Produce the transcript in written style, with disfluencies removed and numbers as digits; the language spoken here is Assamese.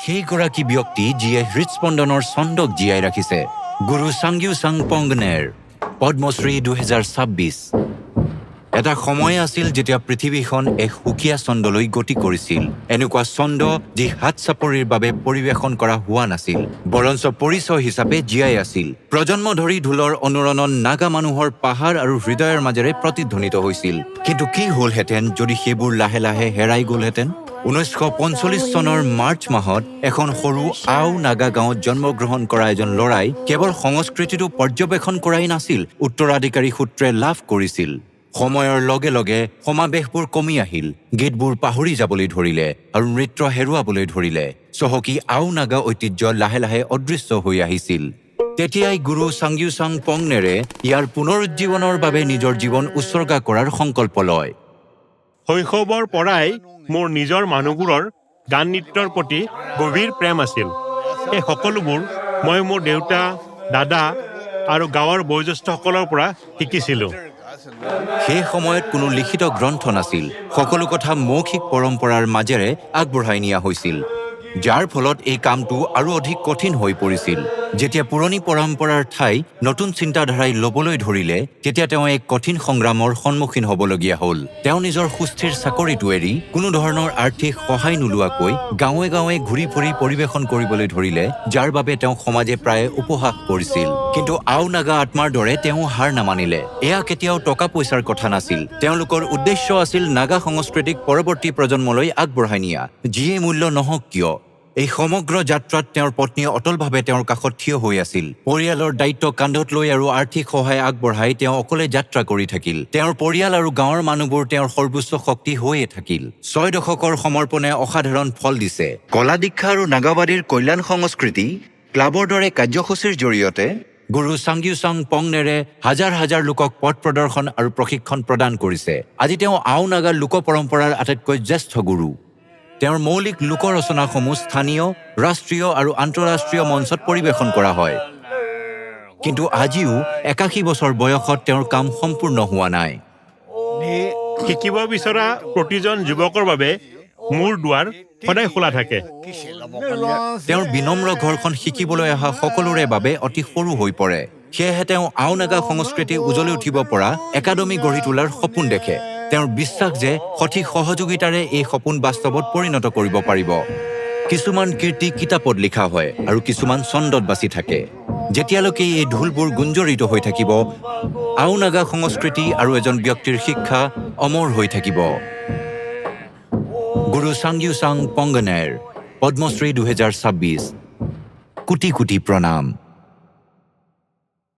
সেইগৰাকী ব্যক্তি যিয়ে হৃদস্পন্দনৰ ছন্দক জীয়াই ৰাখিছে। গুৰু চাংগ্যুচাং পংগনেৰ পদ্মশ্ৰী 2026। এটা সময় আছিল যেতিয়া পৃথিৱীখন এক সুকীয়া ছন্দলৈ গতি কৰিছিল। এনেকুৱা ছন্দ যি হাত চাপৰিৰ বাবে পৰিৱেশন কৰা হোৱা নাছিল, বৰঞ্চ পৰিচয় হিচাপে জীয়াই আছিল। প্ৰজন্ম ধৰি ঢোলৰ অনুৰণন নাগা মানুহৰ পাহাৰ আৰু হৃদয়ৰ মাজেৰে প্ৰতিধ্বনিত হৈছিল। কিন্তু কি হ'লহেঁতেন যদি সেইবোৰ লাহে লাহে হেৰাই গ'লহেঁতেন? 1945 চনৰ মাৰ্চ মাহত এখন সৰু আও নাগা গাঁৱত জন্মগ্ৰহণ কৰা এজন ল'ৰাই কেৱল সংস্কৃতিটো পৰ্যবেক্ষণ কৰাই নাছিল, উত্তৰাধিকাৰী সূত্ৰে লাভ কৰিছিল। সময়ৰ লগে লগে সমাৱেশবোৰ কমি আহিল, গীতবোৰ পাহৰি যাবলৈ ধৰিলে আৰু নৃত্য হেৰুৱাবলৈ ধৰিলে। চহকী আও নাগা ঐতিহ্য লাহে লাহে অদৃশ্য হৈ আহিছিল। তেতিয়াই গুৰু চাংগ্যুচাং পংগনেৰে ইয়াৰ পুনৰুজ্জীৱনৰ বাবে নিজৰ জীৱন উৎসৰ্গা কৰাৰ সংকল্প লয়। শৈশৱৰ পৰাই মোৰ নিজৰ মানুহবোৰৰ গান নৃত্যৰ প্ৰতি গভীৰ প্ৰেম আছিল। এই সকলোবোৰ মই মোৰ দেউতা, দাদা আৰু গাঁৱৰ বয়োজ্যেষ্ঠসকলৰ পৰা শিকিছিলোঁ। সেই সময়ত কোনো লিখিত গ্ৰন্থ নাছিল। সকলো কথা মৌখিক পৰম্পৰাৰ মাজেৰে আগবঢ়াই নিয়া হৈছিল, যাৰ ফলত এই কামটো আৰু অধিক কঠিন হৈ পৰিছিল। যেতিয়া পুৰণি পৰম্পৰাৰ ঠাই নতুন চিন্তাধাৰাই ল'বলৈ ধৰিলে, তেতিয়া তেওঁ এক কঠিন সংগ্ৰামৰ সন্মুখীন হ'বলগীয়া হ'ল। তেওঁ নিজৰ সুস্থিৰ চাকৰিটো এৰি কোনো ধৰণৰ আৰ্থিক সহায় নোলোৱাকৈ গাঁৱে গাঁৱে ঘূৰি ফুৰি পৰিৱেশন কৰিবলৈ ধৰিলে, যাৰ বাবে তেওঁ সমাজে প্ৰায়ে উপহাস কৰিছিল। কিন্তু আও নাগা আত্মাৰ দৰে তেওঁ হাৰ নামানিলে। এয়া কেতিয়াও টকা পইচাৰ কথা নাছিল। তেওঁলোকৰ উদ্দেশ্য আছিল নাগা সংস্কৃতিক পৰৱৰ্তী প্ৰজন্মলৈ আগবঢ়াই নিয়া, যিয়ে মূল্য নহওক কিয়। এই সমগ্ৰ যাত্ৰাত তেওঁৰ পত্নীয়ে অটলভাৱে তেওঁৰ কাষত থিয় হৈ আছিল। পৰিয়ালৰ দায়িত্ব কান্ধত লৈ আৰু আৰ্থিক সহায় আগবঢ়াই তেওঁ অকলে যাত্ৰা কৰি থাকিল। তেওঁৰ পৰিয়াল আৰু গাঁৱৰ মানুহবোৰ তেওঁৰ সৰ্বোচ্চ শক্তি হৈয়ে থাকিল। 6 দশকৰ সমৰ্পণে অসাধাৰণ ফল দিছে। কলা দীক্ষা আৰু নাগাবাদীৰ কল্যাণ সংস্কৃতি ক্লাবৰ দৰে কাৰ্যসূচীৰ জৰিয়তে গুৰু চাংগ্যুচাং পংগনেৰে হাজাৰ হাজাৰ লোকক পথ প্ৰদৰ্শন আৰু প্ৰশিক্ষণ প্ৰদান কৰিছে। আজি তেওঁ আও নাগা লোক পৰম্পৰাৰ আটাইতকৈ জ্যেষ্ঠ গুৰু। তেওঁৰ মৌলিক লোকৰচনাসমূহ স্থানীয়, ৰাষ্ট্ৰীয় আৰু আন্তঃৰাষ্ট্ৰীয় মঞ্চত পৰিৱেশন কৰা হয়। কিন্তু আজিও 81 বছৰ বয়সত তেওঁৰ কাম সম্পূৰ্ণ হোৱা নাই। শিকিব বিচৰা প্ৰতিজন যুৱকৰ বাবে মোৰ দুৱাৰ সদায় খোলা থাকে। তেওঁৰ বিনম্ৰ ঘৰখন শিকিবলৈ অহা সকলোৰে বাবে অতি সৰু হৈ পৰে। সেয়েহে তেওঁ আও নাগা সংস্কৃতি উজলি উঠিব পৰা একাডেমী গঢ়ি তোলাৰ সপোন দেখে। তেওঁৰ বিশ্বাস যে সঠিক সহযোগিতাৰে এই সপোন বাস্তৱত পৰিণত কৰিব পাৰিব। কিছুমান কীৰ্তি কিতাপত লিখা হয় আৰু কিছুমান ছন্দত বাচি থাকে। যেতিয়ালৈকে এই ঢোলবোৰ গুঞ্জৰিত হৈ থাকিব, আও নাগা সংস্কৃতি আৰু এজন ব্যক্তিৰ শিক্ষা অমৰ হৈ থাকিব। গুৰু চাংগ্যুচাং পংগনেৰ পদ্মশ্ৰী 2026। কোটি কোটি প্ৰণাম।